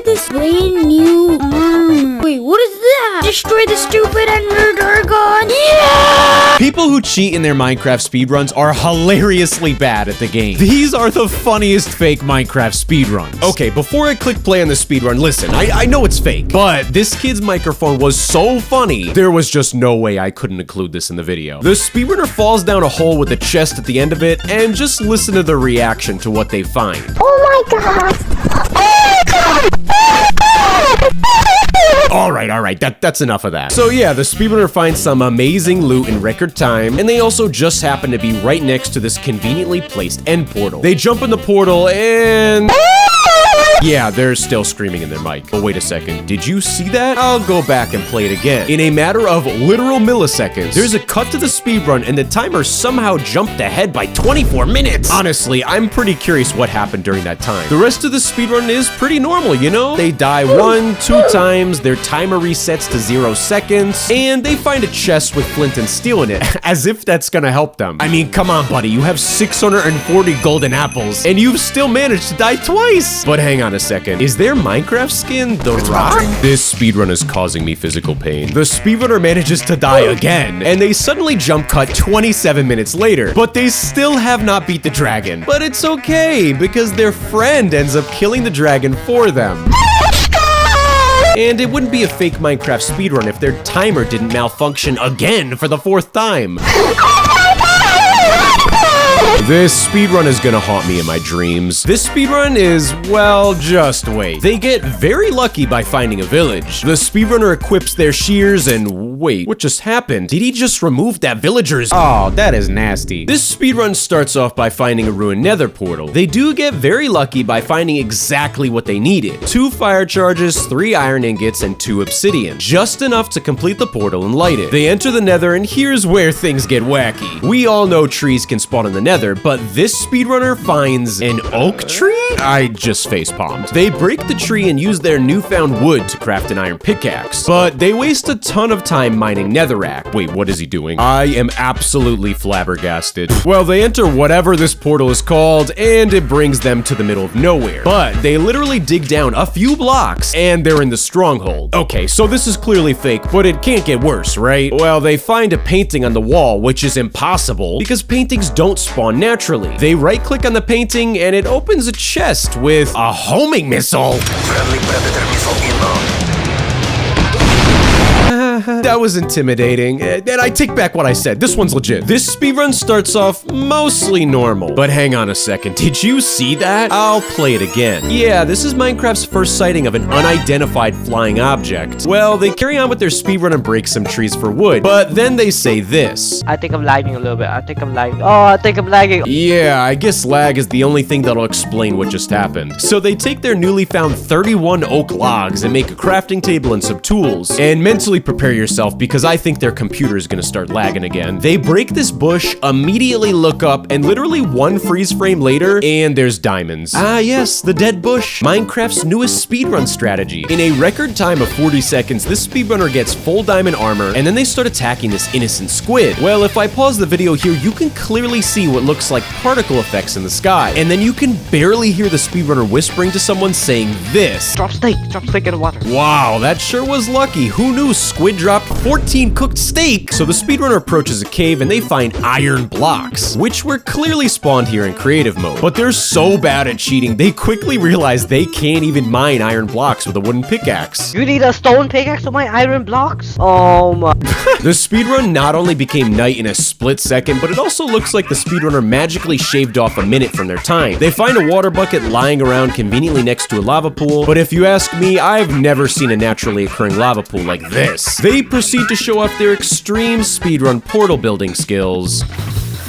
this brand new armor. Wait, what is that? Destroy the stupid Ender Dragon. Yeah! People who cheat in their Minecraft speedruns are hilariously bad at the game. These are the funniest fake Minecraft speedruns. Okay, before I click play on the speedrun, listen, I know it's fake, but this kid's microphone was so funny, there was just no way I couldn't include this in the video. The speedrunner falls down a hole with a chest at the end of it, and just listen to the reaction to what they find. Oh my god. Alright, that's enough of that. So yeah, the speedrunner finds some amazing loot in record time, and they also just happen to be right next to this conveniently placed end portal. They jump in the portal and... yeah, they're still screaming in their mic. But wait a second, did you see that? I'll go back and play it again. In a matter of literal milliseconds, there's a cut to the speedrun and the timer somehow jumped ahead by 24 minutes. Honestly, I'm pretty curious what happened during that time. The rest of the speedrun is pretty normal, you know? They die 1, 2 times, their timer resets to 0 seconds, and they find a chest with flint and steel in it, as if that's gonna help them. I mean, come on, buddy, you have 640 golden apples, and you've still managed to die twice. But hang on a second, is their Minecraft skin the Rock? This speedrun is causing me physical pain. The speedrunner manages to die again, and they suddenly jump cut 27 minutes later, but they still have not beat the dragon. But it's okay, because their friend ends up killing the dragon for them. And it wouldn't be a fake Minecraft speedrun if their timer didn't malfunction again for the 4th time. This speedrun is gonna haunt me in my dreams. This speedrun is, well, just wait. They get very lucky by finding a village. The speedrunner equips their shears and wait, what just happened? Did he just remove that villager's? Oh, that is nasty. This speedrun starts off by finding a ruined nether portal. They do get very lucky by finding exactly what they needed. 2 fire charges, 3 iron ingots, and 2 obsidian. Just enough to complete the portal and light it. They enter the nether and here's where things get wacky. We all know trees can spawn in the nether, but this speedrunner finds an oak tree? I just facepalmed. They break the tree and use their newfound wood to craft an iron pickaxe, but they waste a ton of time mining netherrack. Wait, what is he doing? I am absolutely flabbergasted. Well, they enter whatever this portal is called, and it brings them to the middle of nowhere. But they literally dig down a few blocks, and they're in the stronghold. Okay, so this is clearly fake, but it can't get worse, right? Well, they find a painting on the wall, which is impossible, because paintings don't spawn naturally. They right-click on the painting, and it opens a chest with a homing missile. Friendly predator missile inbound. That was intimidating, and I take back what I said. This one's legit. This speedrun starts off mostly normal, but hang on a second. Did you see that? I'll play it again. Yeah, this is Minecraft's first sighting of an unidentified flying object. Well, they carry on with their speedrun and break some trees for wood, but then they say this. I think I'm lagging a little bit. I think I'm lagging. Oh, I think I'm lagging. Yeah, I guess lag is the only thing that'll explain what just happened. So they take their newly found 31 oak logs and make a crafting table and some tools, and mentally prepare yourself because I think their computer is gonna start lagging again. They break this bush, immediately look up, and literally 1 freeze frame later, and there's diamonds. Ah yes, the dead bush, Minecraft's newest speedrun strategy. In a record time of 40 seconds, this speedrunner gets full diamond armor, and then they start attacking this innocent squid. Well, if I pause the video here, you can clearly see what looks like particle effects in the sky, and then you can barely hear the speedrunner whispering to someone saying this. Drop steak in the water. Wow, that sure was lucky. Who knew squid dropped 14 cooked steak? So the speedrunner approaches a cave and they find iron blocks, which were clearly spawned here in creative mode. But they're so bad at cheating, they quickly realize they can't even mine iron blocks with a wooden pickaxe. You need a stone pickaxe to mine iron blocks? Oh my. The speedrun not only became night in a split second, but it also looks like the speedrunner magically shaved off a minute from their time. They find a water bucket lying around conveniently next to a lava pool, but if you ask me, I've never seen a naturally occurring lava pool like this. They proceed to show off their extreme speedrun portal building skills.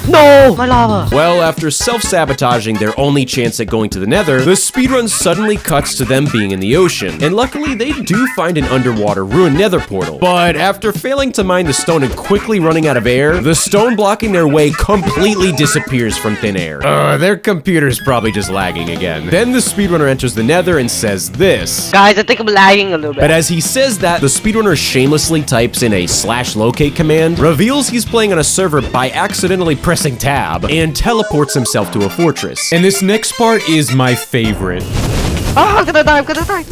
No! My lava! Well, after self-sabotaging their only chance at going to the nether, the speedrun suddenly cuts to them being in the ocean. And luckily, they do find an underwater ruined nether portal. But after failing to mine the stone and quickly running out of air, the stone blocking their way completely disappears from thin air. Their computer's probably just lagging again. Then the speedrunner enters the nether and says this. Guys, I think I'm lagging a little bit. But as he says that, the speedrunner shamelessly types in a /locate command, reveals he's playing on a server by accidentally pressing tab, and teleports himself to a fortress. And this next part is my favorite. Ah, I'm gonna die, I'm gonna die.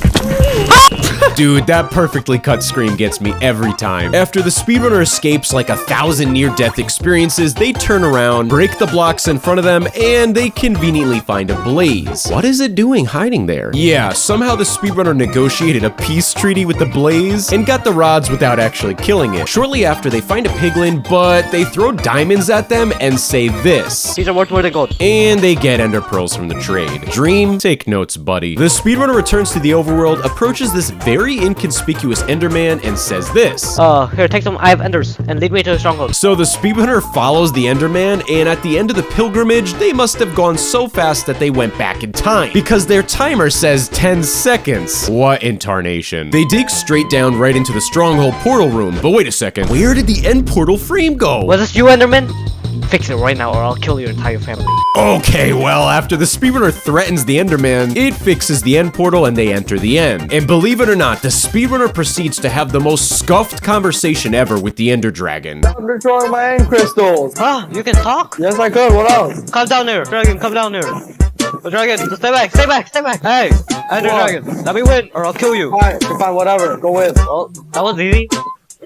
Dude, that perfectly cut scream gets me every time. After the speedrunner escapes like 1,000 near-death experiences, they turn around, break the blocks in front of them, and they conveniently find a blaze. What is it doing hiding there? Yeah, somehow the speedrunner negotiated a peace treaty with the blaze and got the rods without actually killing it. Shortly after, they find a piglin, but they throw diamonds at them and say this. These are worth more than gold. And they get ender pearls from the trade. Dream, take notes, buddy. The speedrunner returns to the overworld, approaches this very inconspicuous enderman, and says this. Here, take some I have enders and lead me to the stronghold. So the speedrunner follows the enderman, and at the end of the pilgrimage, they must have gone so fast that they went back in time, because their timer says 10 seconds. What in tarnation? They dig straight down right into the stronghold portal room, but wait a second, where did the end portal frame go? Was this you, Enderman? Fix it right now or I'll kill your entire family. Okay, well, after the speedrunner threatens the enderman, it fixes the end portal and they enter the end. And believe it or not, the speedrunner proceeds to have the most scuffed conversation ever with the ender dragon. I'm destroying my end crystals. Huh? You can talk? Yes, I could. What else? Come down here, dragon, come down here. Oh, dragon, just stay back, stay back, stay back. Hey, Ender What? Dragon, let me win or I'll kill you. Alright, fine, whatever. Go with. Well, that was easy.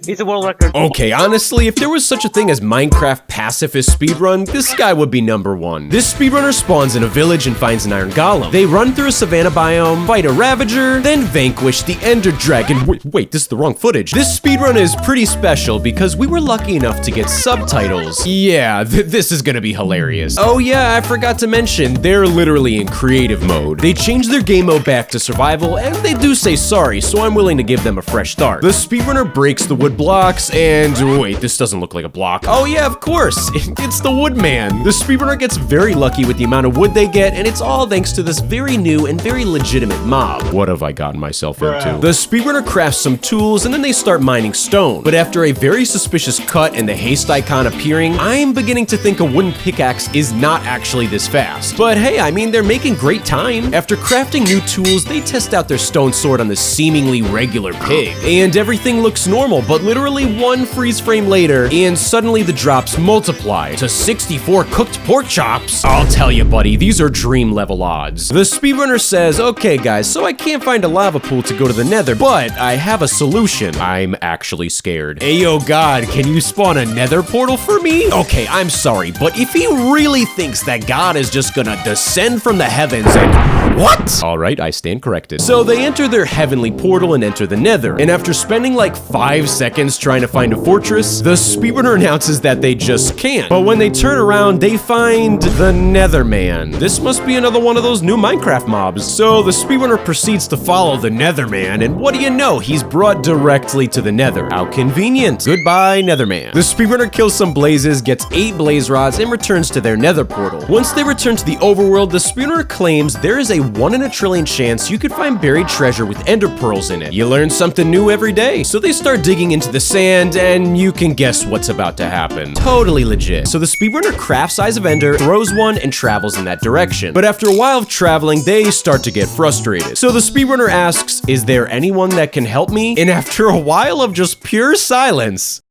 He's a world record. Okay, honestly, if there was such a thing as Minecraft pacifist speedrun, this guy would be #1. This speedrunner spawns in a village and finds an iron golem. They run through a savanna biome, fight a ravager, then vanquish the ender dragon. Wait, this is the wrong footage. This speedrun is pretty special because we were lucky enough to get subtitles. Yeah, this is gonna be hilarious. Oh yeah, I forgot to mention, they're literally in creative mode. They changed their game mode back to survival, and they do say sorry, so I'm willing to give them a fresh start. The speedrunner breaks the wood blocks, and wait, this doesn't look like a block. Oh yeah, of course, it's the woodman. The speedrunner gets very lucky with the amount of wood they get, and it's all thanks to this very new and very legitimate mob. What have I gotten myself into? The speedrunner crafts some tools, and then they start mining stone. But after a very suspicious cut and the haste icon appearing, I'm beginning to think a wooden pickaxe is not actually this fast. But hey, I mean, they're making great time. After crafting new tools, they test out their stone sword on the seemingly regular pig, and everything looks normal, but literally one freeze frame later, and suddenly the drops multiply to 64 cooked pork chops. I'll tell you, buddy, these are dream level odds. The speedrunner says, okay guys, so I can't find a lava pool to go to the nether, but I have a solution. I'm actually scared. Ayo God, can you spawn a nether portal for me? Okay, I'm sorry, but if he really thinks that God is just gonna descend from the heavens and... What? Alright, I stand corrected. So they enter their heavenly portal and enter the nether, and after spending like 5 seconds trying to find a fortress, the speedrunner announces that they just can't. But when they turn around, they find the Netherman. This must be another one of those new Minecraft mobs. So the speedrunner proceeds to follow the Netherman, and what do you know? He's brought directly to the nether. How convenient. Goodbye, Netherman. The speedrunner kills some blazes, gets 8 blaze rods, and returns to their nether portal. Once they return to the overworld, the speedrunner claims there is a 1 in a trillion chance you could find buried treasure with ender pearls in it. You learn something new every day. So they start digging into the sand, and you can guess what's about to happen. Totally legit. So the speedrunner crafts Eyes of Ender, throws one, and travels in that direction. But after a while of traveling, they start to get frustrated. So the speedrunner asks, is there anyone that can help me? And after a while of just pure silence,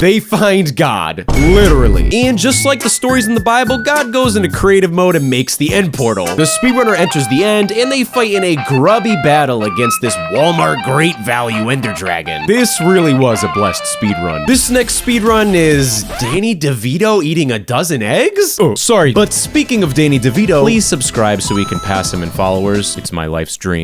they find God, literally. And just like the stories in the Bible, God goes into creative mode and makes the end portal. The speedrunner enters the end, and they fight in a grubby battle against this Walmart Great Value Ender Dragon. This really was a blessed speedrun. This next speedrun is Danny DeVito eating a dozen eggs? Oh, sorry, but speaking of Danny DeVito, please subscribe so we can pass him in followers. It's my life's dream.